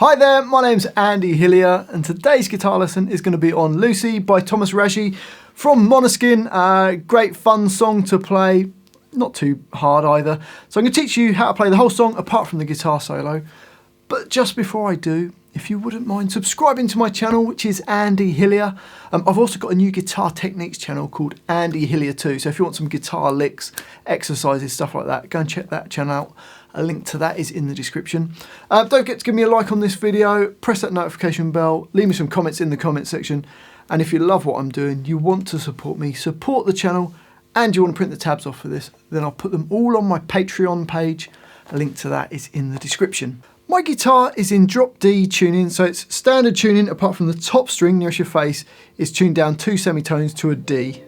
Hi there, my name's Andy Hillier and today's guitar lesson is going to be on Lucy by Thomas Raggi from Maneskin. Great fun song to play, not too hard either. So I'm going to teach you how to play the whole song apart from the guitar solo. But just before I do, if you wouldn't mind subscribing to my channel, which is Andy Hillier. I've also got a new guitar techniques channel called Andy Hillier too. So if you want some guitar licks, exercises, stuff like that, go and check that channel out. A link to that is in the description. Don't forget to give me a like on this video, press that notification bell, leave me some comments in the comment section. And if you love what I'm doing, you want to support me, support the channel, and you want to print the tabs off for this, then I'll put them all on my Patreon page. A link to that is in the description. My guitar is in drop D tuning, so it's standard tuning apart from the top string nearest your face is tuned down 2 semitones to a D.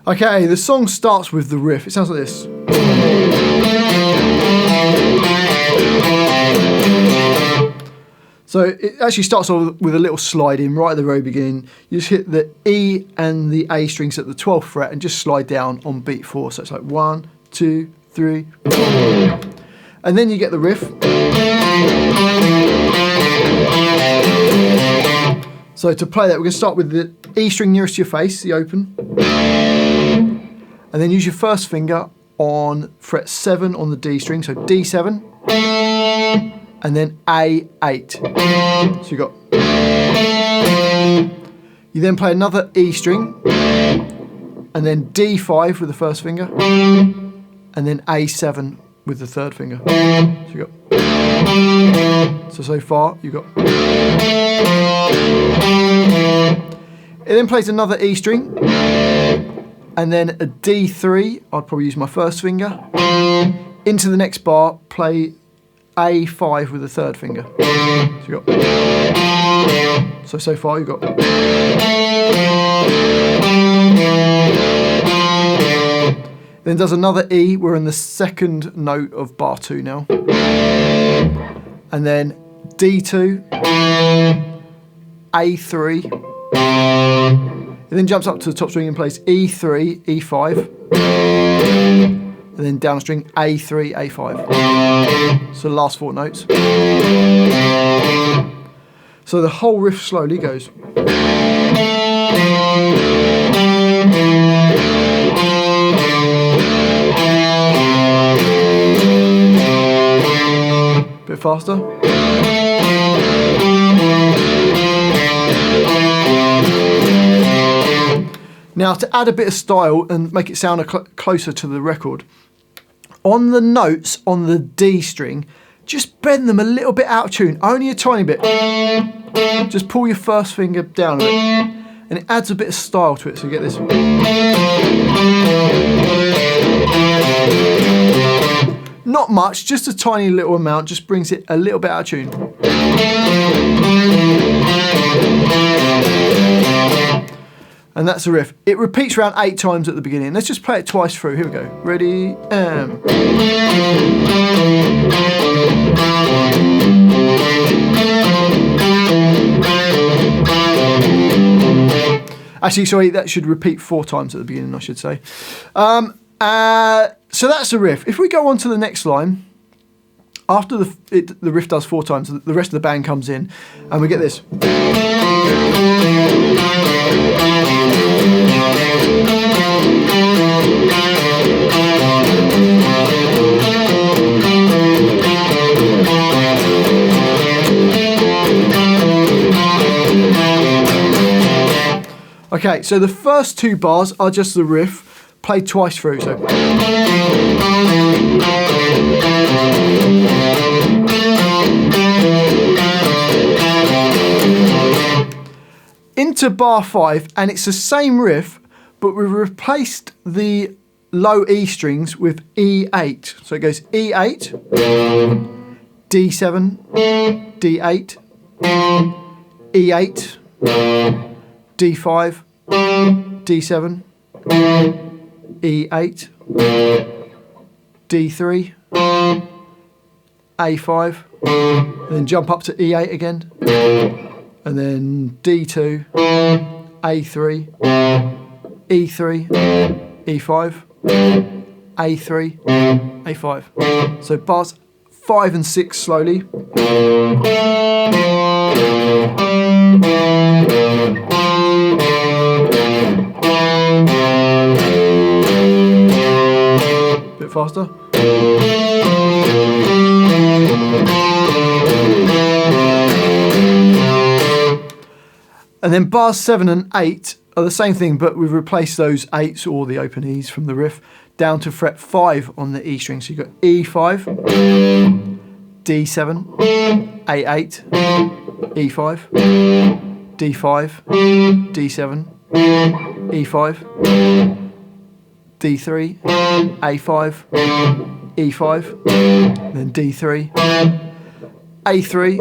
Okay, the song starts with the riff. It sounds like this. So it actually starts off with a little slide in right at the very beginning. You just hit the E and the A strings at the 12th fret and just slide down on beat 4. So it's like 1, 2, 3, 4. And then you get the riff. So to play that, we're going to start with the E string nearest to your face, the open. And then use your first finger on fret 7 on the D string, so D7. And then A8. So you got. You then play another E string. And then D5 with the first finger. And then A7 with the third finger. So you got. So far you got. It then plays another E string. And then a D3, I'd probably use my first finger. Into the next bar, play A5 with the third finger. So you got. So far you got. Then does another E. We're in the second note of bar 2 now. And then D2, A3. It then jumps up to the top string and plays E3, E5. And then down a string, A3, A5. So the last 4 notes. So the whole riff slowly goes. Bit faster. Now to add a bit of style and make it sound closer to the record, on the notes on the D string, just bend them a little bit out of tune, only a tiny bit. Just pull your first finger down a bit and it adds a bit of style to it, so you get this. Not much, just a tiny little amount, just brings it a little bit out of tune. And that's the riff. It repeats around 8 times at the beginning. Let's just play it twice through. Here we go. Ready, Actually, sorry, that should repeat 4 times at the beginning, I should say. So that's the riff. If we go on to the next line, after the riff does 4 times, the rest of the band comes in, and we get this. Okay, so the first 2 bars are just the riff, played twice through. So. Into bar 5, and it's the same riff, but we've replaced the low E strings with E8. So it goes E8, D7, D8, E8, D5, D7, E8, D3, A5, and then jump up to E8 again, and then D2, A3, E3, E5, A3, A5. So bars 5 and 6 slowly. Bit faster. And then bars 7 and 8 are the same thing, but we've replaced those 8s, or the open E's from the riff, down to fret 5 on the E string. So you've got E5, D7, A8, E5, D5, D7, E5, D3, A5, E5, then D3, A3,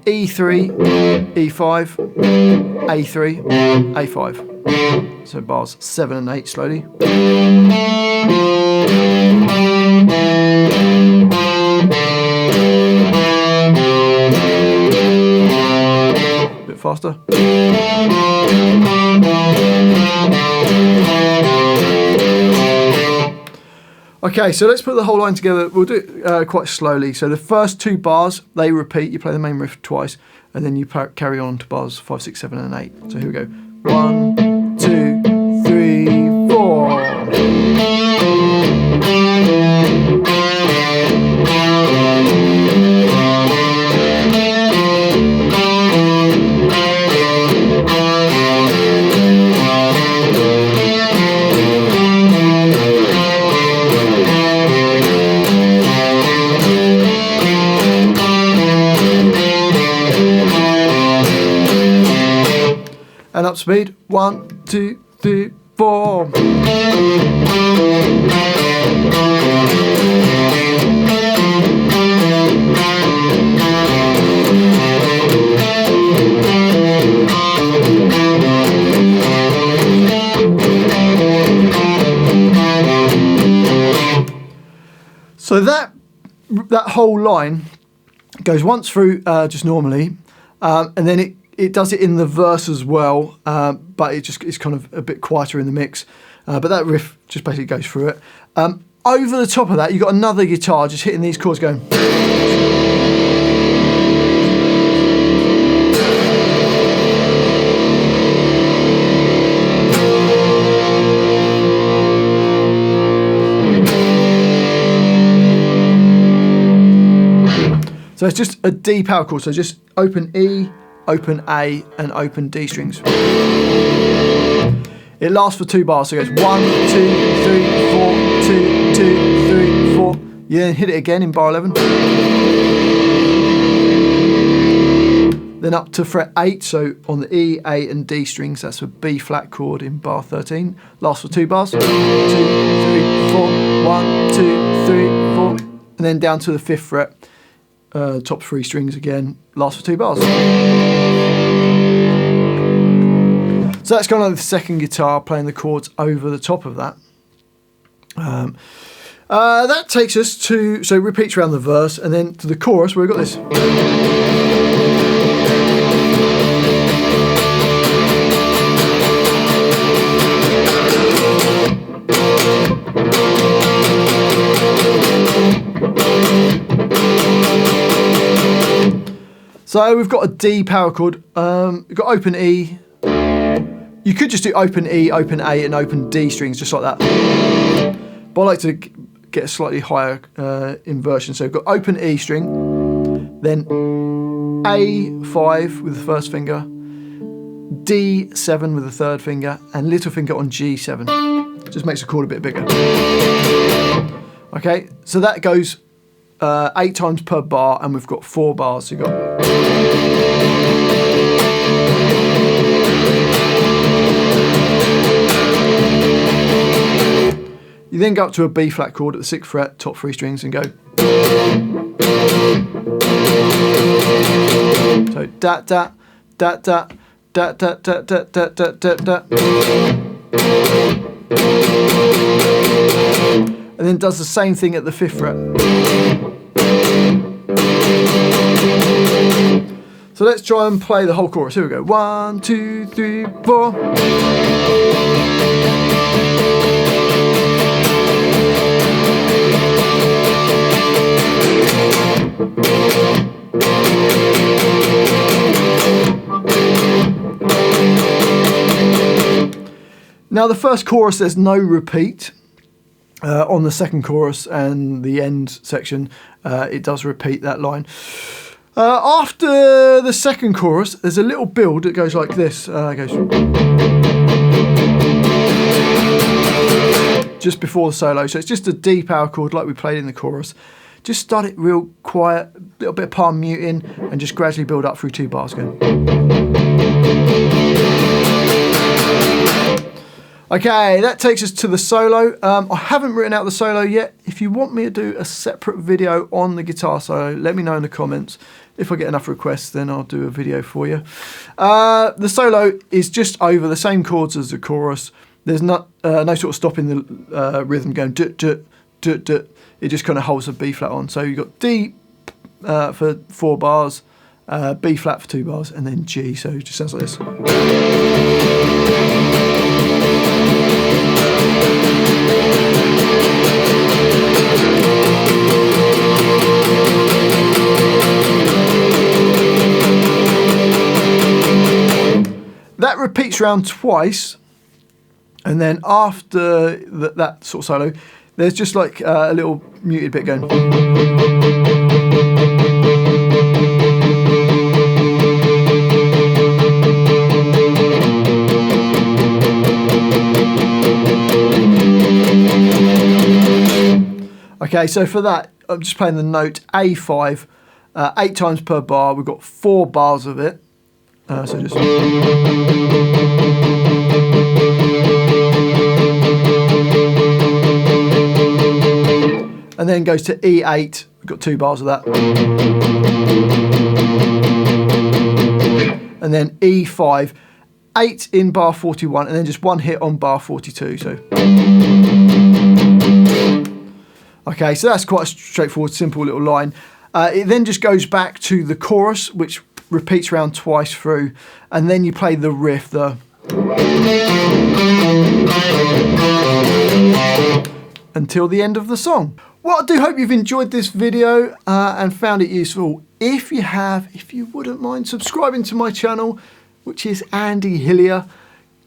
E3, E5, A3, A5. So bars 7 and 8 slowly. Bit faster. Okay, so let's put the whole line together. We'll do it quite slowly. So the first 2 bars, they repeat. You play the main riff twice, and then you carry on to bars 5, 6, 7, and 8. So here we go. 1, 2, 3, 4. And up speed. 1, 2, 3, 4. So that whole line goes once through just normally, and then it does it in the verse as well, but it's kind of a bit quieter in the mix. But that riff just basically goes through it. Over the top of that, you've got another guitar just hitting these chords going. So it's just a D power chord, so just open E, open A, and open D strings. It lasts for 2 bars, so it goes 1, 2, 3, 4, 2, 2, 3, 4. You then hit it again in bar 11. Then up to fret 8, so on the E, A, and D strings, that's a B flat chord in bar 13. Lasts for 2 bars. 2, 3, 4, 1, 2, 3, 4. And then down to the 5th fret. Top 3 strings again, lasts for 2 bars. So that's kind of the second guitar playing the chords over the top of that. That takes us to, so it repeats around the verse and then to the chorus where we've got this. So we've got a D power chord, we've got open E. You could just do open E, open A, and open D strings just like that. But I like to get a slightly higher inversion. So we've got open E string, then A5 with the first finger, D7 with the third finger, and little finger on G7. Just makes the chord a bit bigger. Okay, so that goes 8 times per bar, and we've got 4 bars. So you've got you then go up to a B flat chord at the 6th fret, top 3 strings, and go. So da da da da da da da da da da da da. And then does the same thing at the 5th fret. So let's try and play the whole chorus. Here we go. 1, 2, 3, 4. Now the first chorus, there's no repeat. On the second chorus and the end section, it does repeat that line. After the second chorus, there's a little build that goes like this. It goes just before the solo, so it's just a D power chord like we played in the chorus. Just start it real quiet, a little bit of palm muting, and just gradually build up through 2 bars again. Okay, that takes us to the solo. I haven't written out the solo yet. If you want me to do a separate video on the guitar solo, let me know in the comments. If I get enough requests, then I'll do a video for you. The solo is just over the same chords as the chorus. There's no sort of stopping the rhythm going dut, dut, dut, dut. It just kind of holds a B flat on. So you've got D for 4 bars, B flat for 2 bars, and then G. So it just sounds like this. That repeats around twice, and then after that sort of solo, there's just like a little muted bit going. Okay, so for that, I'm just playing the note A5, 8 times per bar. We've got 4 bars of it. So just. And then goes to E8. We've got 2 bars of that. And then E5, 8 in bar 41, and then just 1 hit on bar 42. So. Okay, so that's quite a straightforward, simple little line. It then just goes back to the chorus, which repeats around twice through, and then you play the riff, until the end of the song. Well, I do hope you've enjoyed this video and found it useful. If you have, if you wouldn't mind subscribing to my channel, which is Andy Hillier.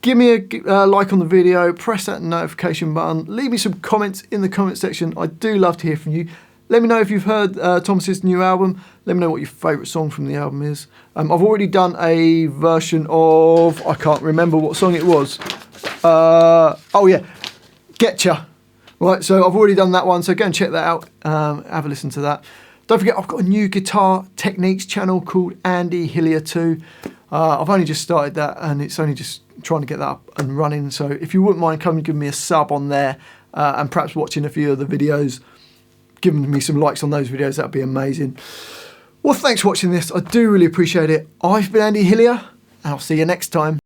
Give me a like on the video, press that notification button, leave me some comments in the comment section. I do love to hear from you. Let me know if you've heard Thomas's new album. Let me know what your favourite song from the album is. I've already done a version of, I can't remember what song it was. Oh yeah, Getcha. Right, so I've already done that one, so go and check that out. Have a listen to that. Don't forget, I've got a new guitar techniques channel called Andy Hillier 2. I've only just started that, and it's only just trying to get that up and running. So if you wouldn't mind coming and giving me a sub on there, and perhaps watching a few of the videos, giving me some likes on those videos, that'd be amazing. Well, thanks for watching this. I do really appreciate it. I've been Andy Hillier, and I'll see you next time.